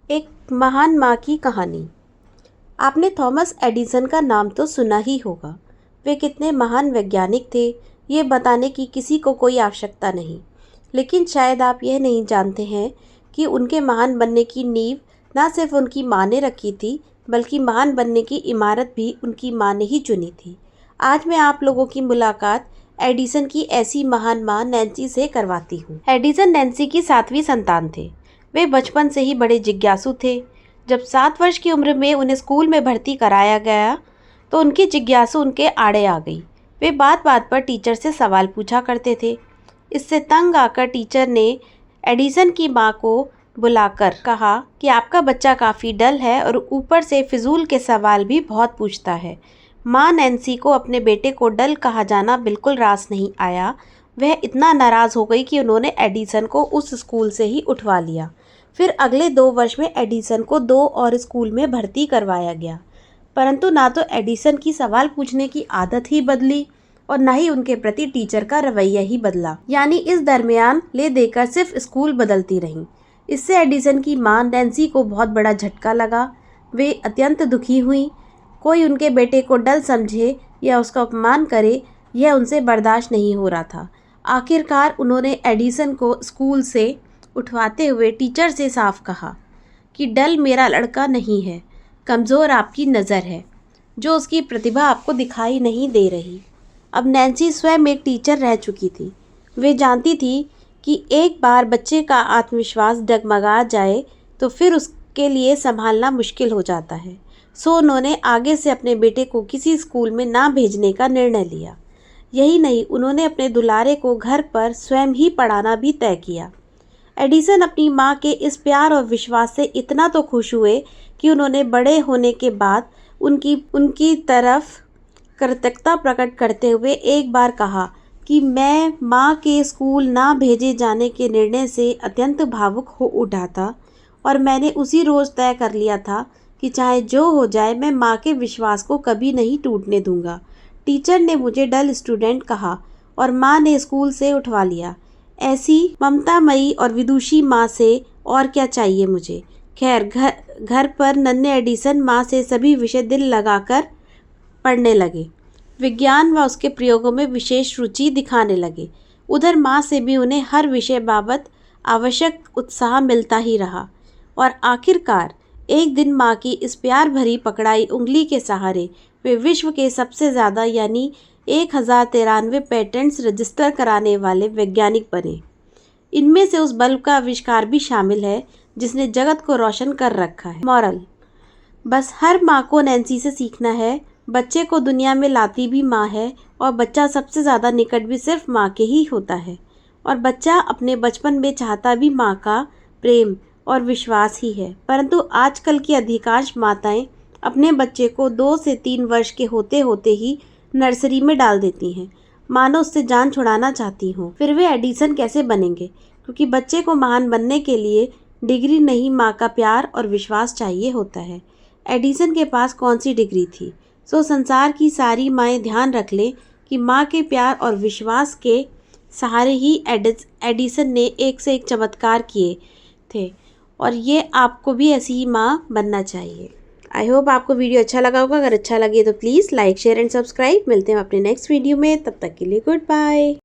एक महान माँ की कहानी। आपने थॉमस एडिसन का नाम तो सुना ही होगा। वे कितने महान वैज्ञानिक थे, ये बताने की किसी को कोई आवश्यकता नहीं। लेकिन शायद आप यह नहीं जानते हैं कि उनके महान बनने की नींव ना सिर्फ उनकी माँ ने रखी थी, बल्कि महान बनने की इमारत भी उनकी माँ ने ही चुनी थी। आज मैं आप लोगों की मुलाकात एडिसन की ऐसी महान माँ नैन्सी से करवाती हूँ। एडिसन नैन्सी की 7वीं संतान थे। वे बचपन से ही बड़े जिज्ञासु थे। जब 7 वर्ष की उम्र में उन्हें स्कूल में भर्ती कराया गया तो उनकी जिज्ञासु उनके आड़े आ गई। वे बात बात पर टीचर से सवाल पूछा करते थे। इससे तंग आकर टीचर ने एडिसन की माँ को बुलाकर कहा कि आपका बच्चा काफ़ी डल है और ऊपर से फिजूल के सवाल भी बहुत पूछता है। माँ नैन्सी को अपने बेटे को डल कहा जाना बिल्कुल रास नहीं आया। वह इतना नाराज़ हो गई कि उन्होंने एडिसन को उस स्कूल से ही उठवा लिया। फिर अगले 2 वर्ष में एडिसन को 2 और स्कूल में भर्ती करवाया गया, परंतु ना तो एडिसन की सवाल पूछने की आदत ही बदली और ना ही उनके प्रति टीचर का रवैया ही बदला। यानी इस दरमियान ले देकर सिर्फ स्कूल बदलती रहीं। इससे एडिसन की माँ नैन्सी को बहुत बड़ा झटका लगा। वे अत्यंत दुखी हुई। कोई उनके बेटे को डल समझे या उसका अपमान करे, यह उनसे बर्दाश्त नहीं हो रहा था। आखिरकार उन्होंने एडिसन को स्कूल से उठवाते हुए टीचर से साफ कहा कि डल मेरा लड़का नहीं है, कमज़ोर आपकी नज़र है, जो उसकी प्रतिभा आपको दिखाई नहीं दे रही। अब नैन्सी स्वयं एक टीचर रह चुकी थी। वे जानती थी कि एक बार बच्चे का आत्मविश्वास डगमगा जाए तो फिर उसके लिए संभालना मुश्किल हो जाता है। सो उन्होंने आगे से अपने बेटे को किसी स्कूल में ना भेजने का निर्णय लिया। यही नहीं, उन्होंने अपने दुलारे को घर पर स्वयं ही पढ़ाना भी तय किया। एडिसन अपनी माँ के इस प्यार और विश्वास से इतना तो खुश हुए कि उन्होंने बड़े होने के बाद उनकी तरफ कृतज्ञता प्रकट करते हुए एक बार कहा कि मैं माँ के स्कूल ना भेजे जाने के निर्णय से अत्यंत भावुक हो उठा था और मैंने उसी रोज़ तय कर लिया था कि चाहे जो हो जाए मैं माँ के विश्वास को कभी नहीं टूटने दूंगा। टीचर ने मुझे डल स्टूडेंट कहा और माँ ने स्कूल से उठवा लिया। ऐसी ममतामयी और विदुषी माँ से और क्या चाहिए मुझे। खैर घर पर नन्हे एडिसन माँ से सभी विषय दिल लगाकर पढ़ने लगे। विज्ञान व उसके प्रयोगों में विशेष रुचि दिखाने लगे। उधर माँ से भी उन्हें हर विषय बाबत आवश्यक उत्साह मिलता ही रहा और आखिरकार एक दिन माँ की इस प्यार भरी पकड़ाई उंगली के सहारे वे विश्व के सबसे ज़्यादा यानी 1093 पेटेंट्स रजिस्टर कराने वाले वैज्ञानिक बने। इनमें से उस बल्ब का आविष्कार भी शामिल है जिसने जगत को रोशन कर रखा है। मॉरल, बस हर माँ को नैन्सी से सीखना है। बच्चे को दुनिया में लाती भी माँ है और बच्चा सबसे ज़्यादा निकट भी सिर्फ माँ के ही होता है और बच्चा अपने बचपन में चाहता भी माँ का प्रेम और विश्वास ही है। परंतु आजकल की अधिकांश माताएं अपने बच्चे को 2 से 3 वर्ष के होते होते ही नर्सरी में डाल देती हैं, मानो उससे जान छुड़ाना चाहती हों। फिर वे एडिसन कैसे बनेंगे? क्योंकि बच्चे को महान बनने के लिए डिग्री नहीं, माँ का प्यार और विश्वास चाहिए होता है। एडिसन के पास कौन सी डिग्री थी? सो संसार की सारी माएँ ध्यान रख लें कि माँ के प्यार और विश्वास के सहारे ही एडिसन ने एक से एक चमत्कार किए थे और ये आपको भी ऐसी ही माँ बनना चाहिए। आई होप आपको वीडियो अच्छा लगा होगा। अगर अच्छा लगे तो please like, share and subscribe. मिलते हैं अपने नेक्स्ट वीडियो में, तब तक के लिए गुड बाय।